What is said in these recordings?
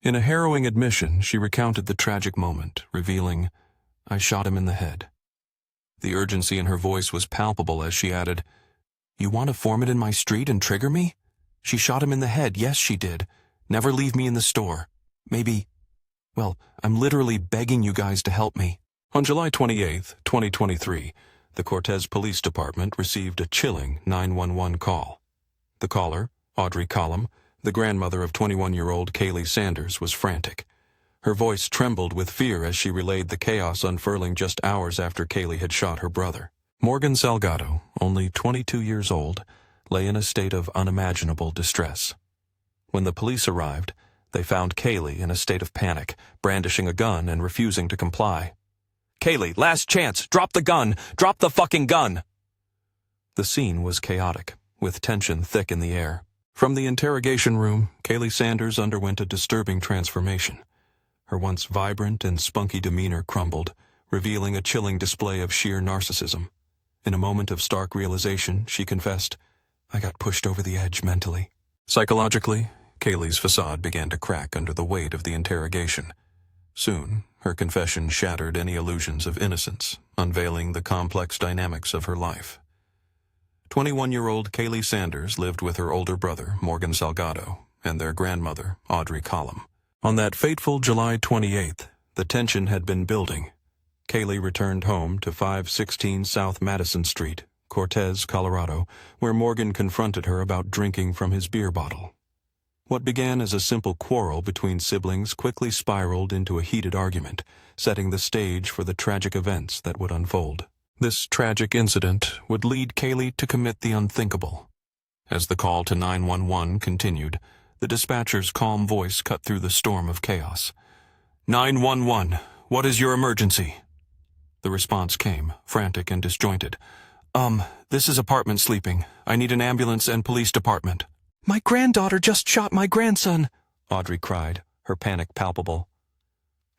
In a harrowing admission, she recounted the tragic moment, revealing, "I shot him in the head." The urgency in her voice was palpable as she added, "You want to form it in my street and trigger me? She shot him in the head, yes she did. Never leave me in the store. Maybe... Well, I'm literally begging you guys to help me." On July 28, 2023, the Cortez Police Department received a chilling 911 call. The caller, Audrey Collum, the grandmother of 21-year-old Kaylee Sanders, was frantic. Her voice trembled with fear as she relayed the chaos unfurling just hours after Kaylee had shot her brother. Morgan Salgado, only 22 years old, lay in a state of unimaginable distress. When the police arrived, they found Kaylee in a state of panic, brandishing a gun and refusing to comply. "Kaylee, last chance! Drop the gun! Drop the fucking gun!" The scene was chaotic, with tension thick in the air. From the interrogation room, Kaylee Sanders underwent a disturbing transformation. Her once vibrant and spunky demeanor crumbled, revealing a chilling display of sheer narcissism. In a moment of stark realization, she confessed, "I got pushed over the edge mentally." Psychologically, Kaylee's facade began to crack under the weight of the interrogation. Soon, her confession shattered any illusions of innocence, unveiling the complex dynamics of her life. 21-year-old Kaylee Sanders lived with her older brother, Morgan Salgado, and their grandmother, Audrey Collum. On that fateful July 28th, the tension had been building. Kaylee returned home to 516 South Madison Street, Cortez, Colorado, where Morgan confronted her about drinking from his beer bottle. What began as a simple quarrel between siblings quickly spiraled into a heated argument, setting the stage for the tragic events that would unfold. This tragic incident would lead Kaylee to commit the unthinkable. As the call to 911 continued, the dispatcher's calm voice cut through the storm of chaos. "911, what is your emergency?" The response came, frantic and disjointed. This is apartment sleeping. I need an ambulance and police department." "My granddaughter just shot my grandson," Audrey cried, her panic palpable.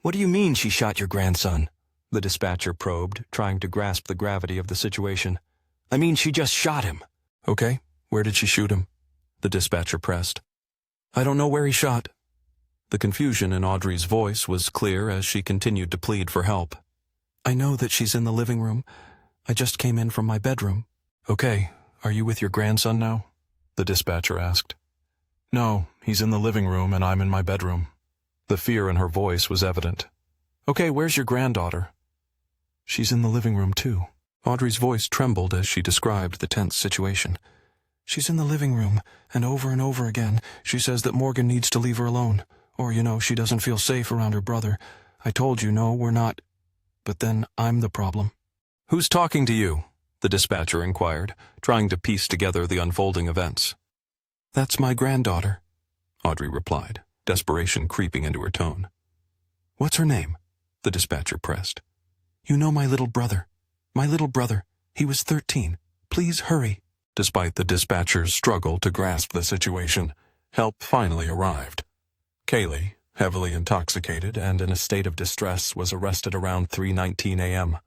"What do you mean she shot your grandson?" the dispatcher probed, trying to grasp the gravity of the situation. "I mean, she just shot him." "Okay, where did she shoot him?" the dispatcher pressed. "I don't know where he shot." The confusion in Audrey's voice was clear as she continued to plead for help. "I know that she's in the living room. I just came in from my bedroom." "Okay, are you with your grandson now?" the dispatcher asked. "No, he's in the living room and I'm in my bedroom." The fear in her voice was evident. "Okay, where's your granddaughter?" "She's in the living room too." Audrey's voice trembled as she described the tense situation. "She's in the living room, and over again, she says that Morgan needs to leave her alone. Or, she doesn't feel safe around her brother. I told you, no, we're not. But then I'm the problem." "Who's talking to you?" the dispatcher inquired, trying to piece together the unfolding events. "That's my granddaughter," Audrey replied, desperation creeping into her tone. "What's her name?" the dispatcher pressed. "You know my little brother. My little brother. He was 13. Please hurry." Despite the dispatcher's struggle to grasp the situation, help finally arrived. Kaylee, heavily intoxicated and in a state of distress, was arrested around 3:19 a.m.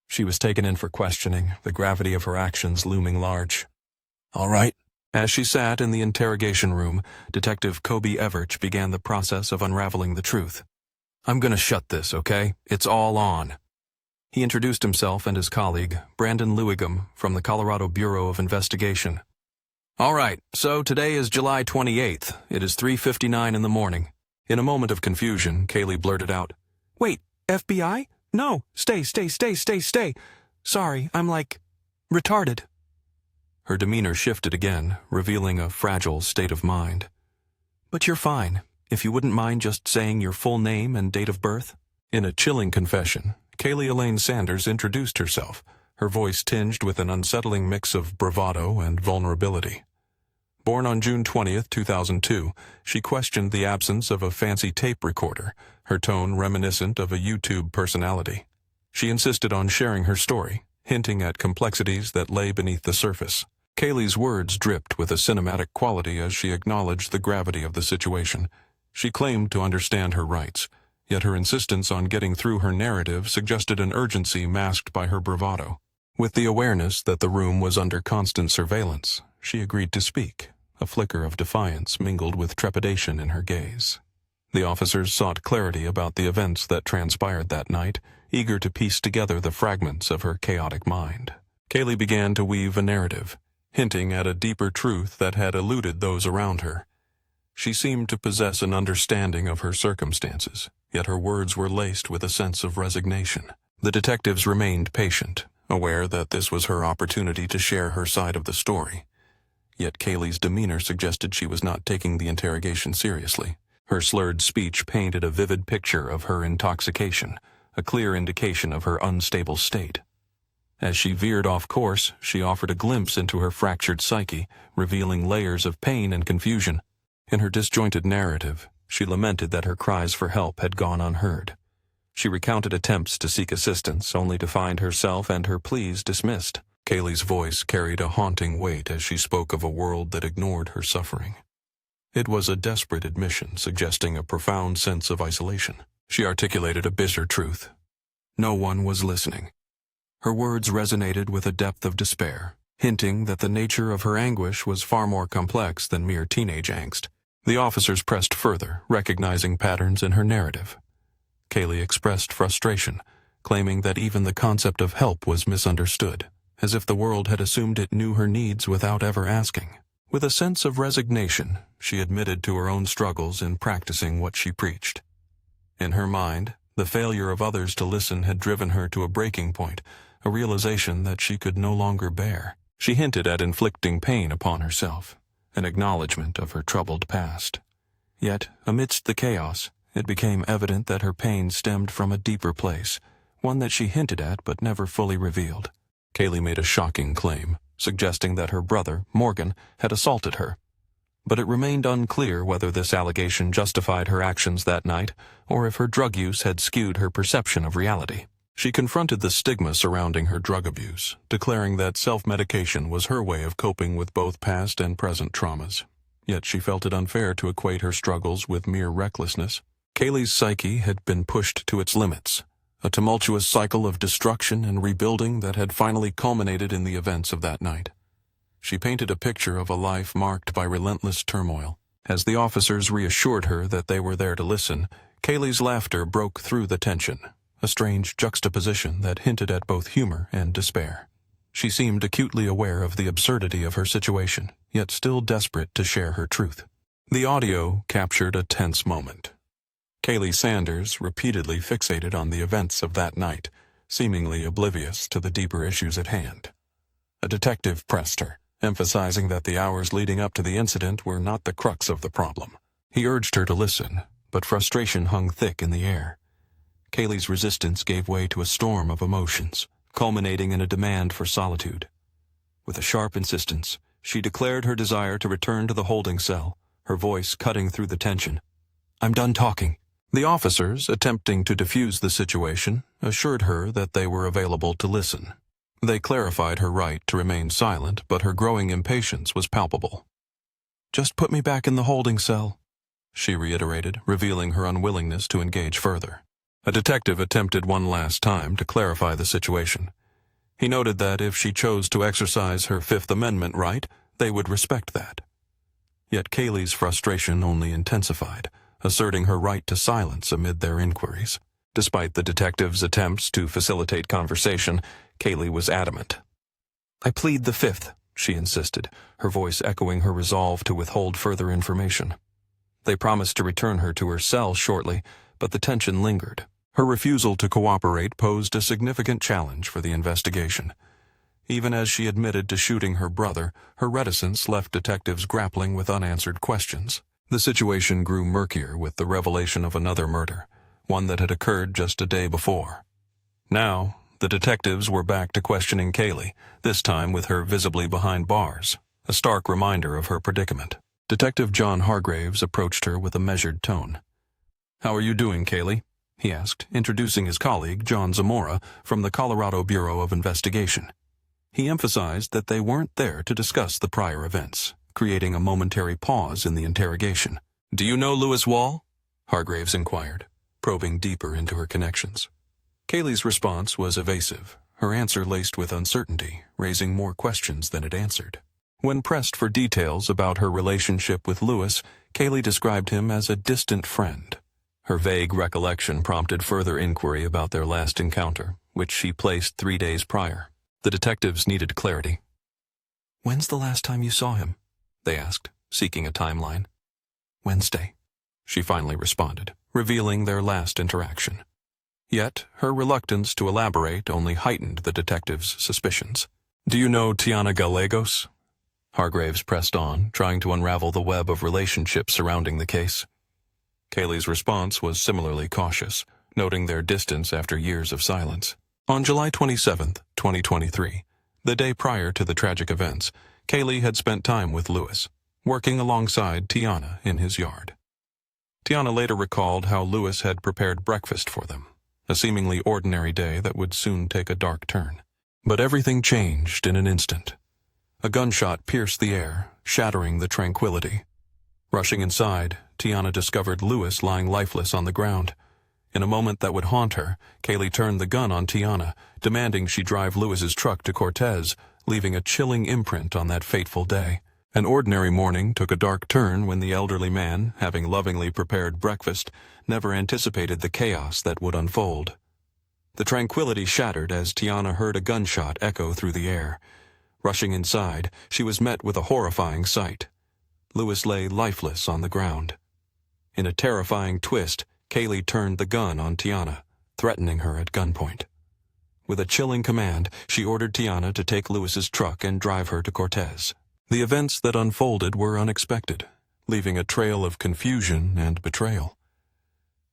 She was taken in for questioning, the gravity of her actions looming large. "All right." As she sat in the interrogation room, Detective Kobe Everch began the process of unraveling the truth. "I'm gonna shut this, okay? It's all on." He introduced himself and his colleague, Brandon Lewigam, from the Colorado Bureau of Investigation. "All right, so today is July 28th. It is 3:59 in the morning." In a moment of confusion, Kaylee blurted out, "Wait, FBI? No, stay. Sorry, I'm retarded." Her demeanor shifted again, revealing a fragile state of mind. "But you're fine. If you wouldn't mind just saying your full name and date of birth." In a chilling confession, Kaylee Elaine Sanders introduced herself, her voice tinged with an unsettling mix of bravado and vulnerability. Born on June 20th, 2002, she questioned the absence of a fancy tape recorder, her tone reminiscent of a YouTube personality. She insisted on sharing her story, hinting at complexities that lay beneath the surface. Kaylee's words dripped with a cinematic quality as she acknowledged the gravity of the situation. She claimed to understand her rights, yet her insistence on getting through her narrative suggested an urgency masked by her bravado. With the awareness that the room was under constant surveillance, she agreed to speak, a flicker of defiance mingled with trepidation in her gaze. The officers sought clarity about the events that transpired that night, eager to piece together the fragments of her chaotic mind. Kaylee began to weave a narrative, hinting at a deeper truth that had eluded those around her. She seemed to possess an understanding of her circumstances, yet her words were laced with a sense of resignation. The detectives remained patient, aware that this was her opportunity to share her side of the story. Yet Kaylee's demeanor suggested she was not taking the interrogation seriously. Her slurred speech painted a vivid picture of her intoxication, a clear indication of her unstable state. As she veered off course, she offered a glimpse into her fractured psyche, revealing layers of pain and confusion. In her disjointed narrative, she lamented that her cries for help had gone unheard. She recounted attempts to seek assistance, only to find herself and her pleas dismissed. Kaylee's voice carried a haunting weight as she spoke of a world that ignored her suffering. It was a desperate admission, suggesting a profound sense of isolation. She articulated a bitter truth. No one was listening. Her words resonated with a depth of despair, hinting that the nature of her anguish was far more complex than mere teenage angst. The officers pressed further, recognizing patterns in her narrative. Kaylee expressed frustration, claiming that even the concept of help was misunderstood, as if the world had assumed it knew her needs without ever asking. With a sense of resignation, she admitted to her own struggles in practicing what she preached. In her mind, the failure of others to listen had driven her to a breaking point, a realization that she could no longer bear. She hinted at inflicting pain upon herself, an acknowledgement of her troubled past. Yet, amidst the chaos, it became evident that her pain stemmed from a deeper place, one that she hinted at but never fully revealed. Kaylee made a shocking claim, suggesting that her brother, Morgan, had assaulted her. But it remained unclear whether this allegation justified her actions that night, or if her drug use had skewed her perception of reality. She confronted the stigma surrounding her drug abuse, declaring that self-medication was her way of coping with both past and present traumas. Yet she felt it unfair to equate her struggles with mere recklessness. Kaylee's psyche had been pushed to its limits, a tumultuous cycle of destruction and rebuilding that had finally culminated in the events of that night. She painted a picture of a life marked by relentless turmoil. As the officers reassured her that they were there to listen, Kaylee's laughter broke through the tension, a strange juxtaposition that hinted at both humor and despair. She seemed acutely aware of the absurdity of her situation, yet still desperate to share her truth. The audio captured a tense moment. Kaylee Sanders repeatedly fixated on the events of that night, seemingly oblivious to the deeper issues at hand. A detective pressed her, emphasizing that the hours leading up to the incident were not the crux of the problem. He urged her to listen, but frustration hung thick in the air. Kaylee's resistance gave way to a storm of emotions, culminating in a demand for solitude. With a sharp insistence, she declared her desire to return to the holding cell, her voice cutting through the tension. "I'm done talking." The officers, attempting to defuse the situation, assured her that they were available to listen. They clarified her right to remain silent, but her growing impatience was palpable. "Just put me back in the holding cell," she reiterated, revealing her unwillingness to engage further. A detective attempted one last time to clarify the situation. He noted that if she chose to exercise her Fifth Amendment right, they would respect that. Yet Kaylee's frustration only intensified, asserting her right to silence amid their inquiries. Despite the detective's attempts to facilitate conversation, Kaylee was adamant. "I plead the Fifth," she insisted, her voice echoing her resolve to withhold further information. They promised to return her to her cell shortly, but the tension lingered. Her refusal to cooperate posed a significant challenge for the investigation. Even as she admitted to shooting her brother, her reticence left detectives grappling with unanswered questions. The situation grew murkier with the revelation of another murder, one that had occurred just a day before. Now, the detectives were back to questioning Kaylee, this time with her visibly behind bars, a stark reminder of her predicament. Detective John Hargraves approached her with a measured tone. "How are you doing, Kaylee?" he asked, introducing his colleague, John Zamora, from the Colorado Bureau of Investigation. He emphasized that they weren't there to discuss the prior events, creating a momentary pause in the interrogation. "Do you know Lewis Wall?" Hargraves inquired, probing deeper into her connections. Kaylee's response was evasive, her answer laced with uncertainty, raising more questions than it answered. When pressed for details about her relationship with Lewis, Kaylee described him as a distant friend, Her vague recollection prompted further inquiry about their last encounter, which she placed 3 days prior. The detectives needed clarity. "When's the last time you saw him?" they asked, seeking a timeline. "Wednesday," she finally responded, revealing their last interaction. Yet, her reluctance to elaborate only heightened the detectives' suspicions. "Do you know Tiana Gallegos?" Hargraves pressed on, trying to unravel the web of relationships surrounding the case. Kaylee's response was similarly cautious, noting their distance after years of silence. On July 27, 2023, the day prior to the tragic events, Kaylee had spent time with Lewis, working alongside Tiana in his yard. Tiana later recalled how Lewis had prepared breakfast for them, a seemingly ordinary day that would soon take a dark turn. But everything changed in an instant. A gunshot pierced the air, shattering the tranquility. Rushing inside, Tiana discovered Lewis lying lifeless on the ground. In a moment that would haunt her, Kaylee turned the gun on Tiana, demanding she drive Lewis's truck to Cortez, leaving a chilling imprint on that fateful day. An ordinary morning took a dark turn when the elderly man, having lovingly prepared breakfast, never anticipated the chaos that would unfold. The tranquility shattered as Tiana heard a gunshot echo through the air. Rushing inside, she was met with a horrifying sight. Lewis lay lifeless on the ground. In a terrifying twist, Kaylee turned the gun on Tiana, threatening her at gunpoint. With a chilling command, she ordered Tiana to take Lewis's truck and drive her to Cortez. The events that unfolded were unexpected, leaving a trail of confusion and betrayal.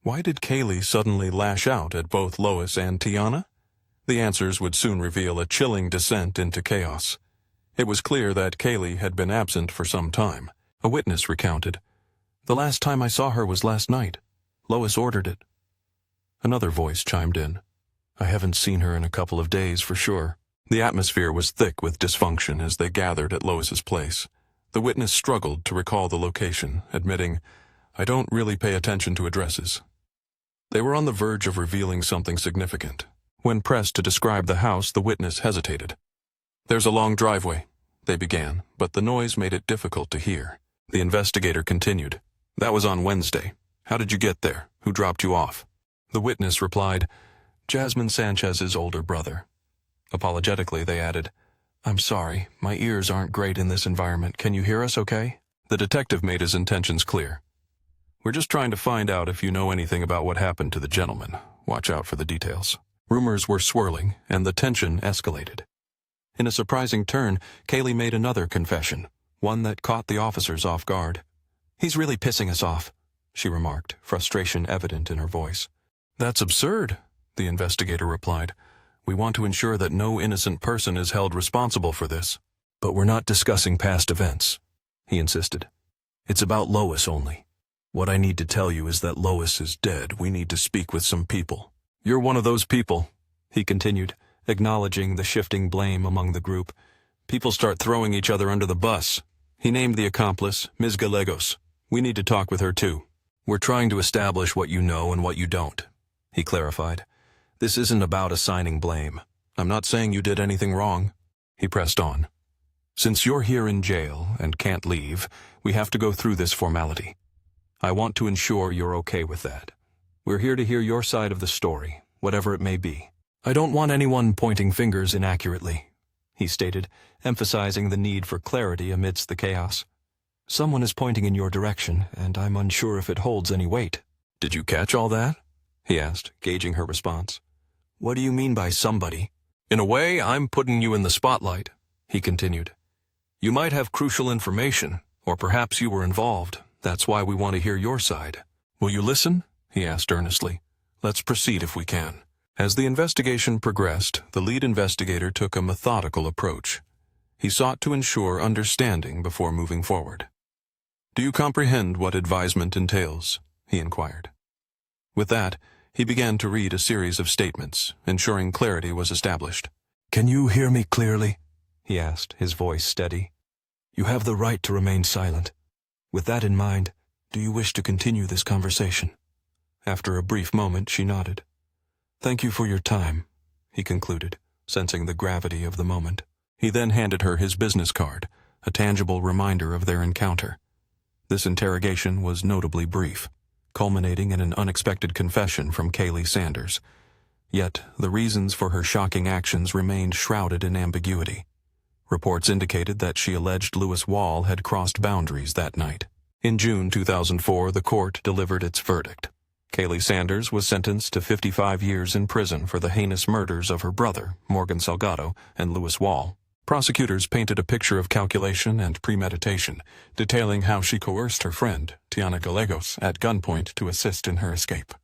Why did Kaylee suddenly lash out at both Lois and Tiana? The answers would soon reveal a chilling descent into chaos. It was clear that Kaylee had been absent for some time. A witness recounted, "The last time I saw her was last night. Lois ordered it." Another voice chimed in, "I haven't seen her in a couple of days for sure." The atmosphere was thick with dysfunction as they gathered at Lois's place. The witness struggled to recall the location, admitting, "I don't really pay attention to addresses." They were on the verge of revealing something significant. When pressed to describe the house, the witness hesitated. "There's a long driveway," they began, but the noise made it difficult to hear. The investigator continued, "That was on Wednesday. How did you get there? Who dropped you off?" The witness replied, "Jasmine Sanchez's older brother." Apologetically, they added, "I'm sorry, my ears aren't great in this environment. Can you hear us okay?" The detective made his intentions clear. "We're just trying to find out if you know anything about what happened to the gentleman. Watch out for the details." Rumors were swirling, and the tension escalated. In a surprising turn, Kaylee made another confession, one that caught the officers off guard. "He's really pissing us off," she remarked, frustration evident in her voice. "That's absurd," the investigator replied. "We want to ensure that no innocent person is held responsible for this." "But we're not discussing past events," he insisted. "It's about Lois only. What I need to tell you is that Lois is dead. We need to speak with some people." "You're one of those people," he continued, acknowledging the shifting blame among the group. "People start throwing each other under the bus." He named the accomplice, Ms. Gallegos. "We need to talk with her too." "We're trying to establish what you know and what you don't," he clarified. "This isn't about assigning blame. I'm not saying you did anything wrong." He pressed on. "Since you're here in jail and can't leave, we have to go through this formality. I want to ensure you're okay with that. We're here to hear your side of the story, whatever it may be." "I don't want anyone pointing fingers inaccurately," he stated, emphasizing the need for clarity amidst the chaos. "Someone is pointing in your direction, and I'm unsure if it holds any weight." "Did you catch all that?" he asked, gauging her response. "What do you mean by somebody?" "In a way, I'm putting you in the spotlight," he continued. "You might have crucial information, or perhaps you were involved. That's why we want to hear your side. Will you listen?" he asked earnestly. "Let's proceed if we can." As the investigation progressed, the lead investigator took a methodical approach. He sought to ensure understanding before moving forward. "Do you comprehend what advisement entails?" he inquired. With that, he began to read a series of statements, ensuring clarity was established. "Can you hear me clearly?" he asked, his voice steady. "You have the right to remain silent. With that in mind, do you wish to continue this conversation?" After a brief moment, she nodded. "Thank you for your time," he concluded, sensing the gravity of the moment. He then handed her his business card, a tangible reminder of their encounter. This interrogation was notably brief. culminating in an unexpected confession from Kaylee Sanders. Yet, the reasons for her shocking actions remained shrouded in ambiguity. Reports indicated that she alleged Lewis Wall had crossed boundaries that night. In June 2004, the court delivered its verdict. Kaylee Sanders was sentenced to 55 years in prison for the heinous murders of her brother, Morgan Salgado, and Lewis Wall. Prosecutors painted a picture of calculation and premeditation, detailing how she coerced her friend, Tiana Gallegos, at gunpoint to assist in her escape.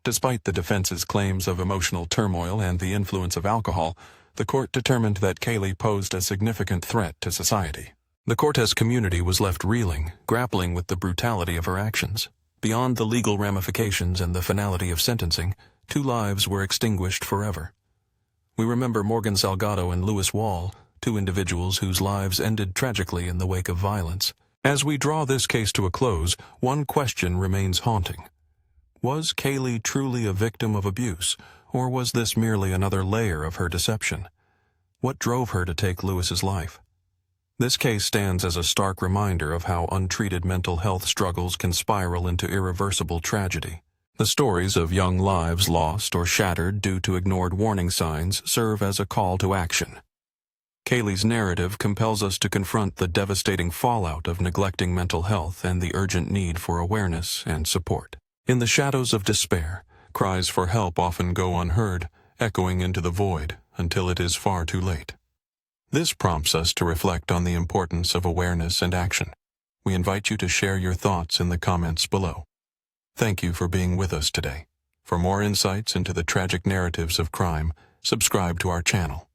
Despite the defense's claims of emotional turmoil and the influence of alcohol, the court determined that Kaylee posed a significant threat to society. The Cortez community was left reeling, grappling with the brutality of her actions. Beyond the legal ramifications and the finality of sentencing, 2 lives were extinguished forever. We remember Morgan Salgado and Lewis Wall, 2 individuals whose lives ended tragically in the wake of violence. As we draw this case to a close, one question remains haunting. Was Kaylee truly a victim of abuse, or was this merely another layer of her deception? What drove her to take Lewis's life? This case stands as a stark reminder of how untreated mental health struggles can spiral into irreversible tragedy. The stories of young lives lost or shattered due to ignored warning signs serve as a call to action. Kaylee's narrative compels us to confront the devastating fallout of neglecting mental health and the urgent need for awareness and support. In the shadows of despair, cries for help often go unheard, echoing into the void until it is far too late. This prompts us to reflect on the importance of awareness and action. We invite you to share your thoughts in the comments below. Thank you for being with us today. For more insights into the tragic narratives of crime, subscribe to our channel.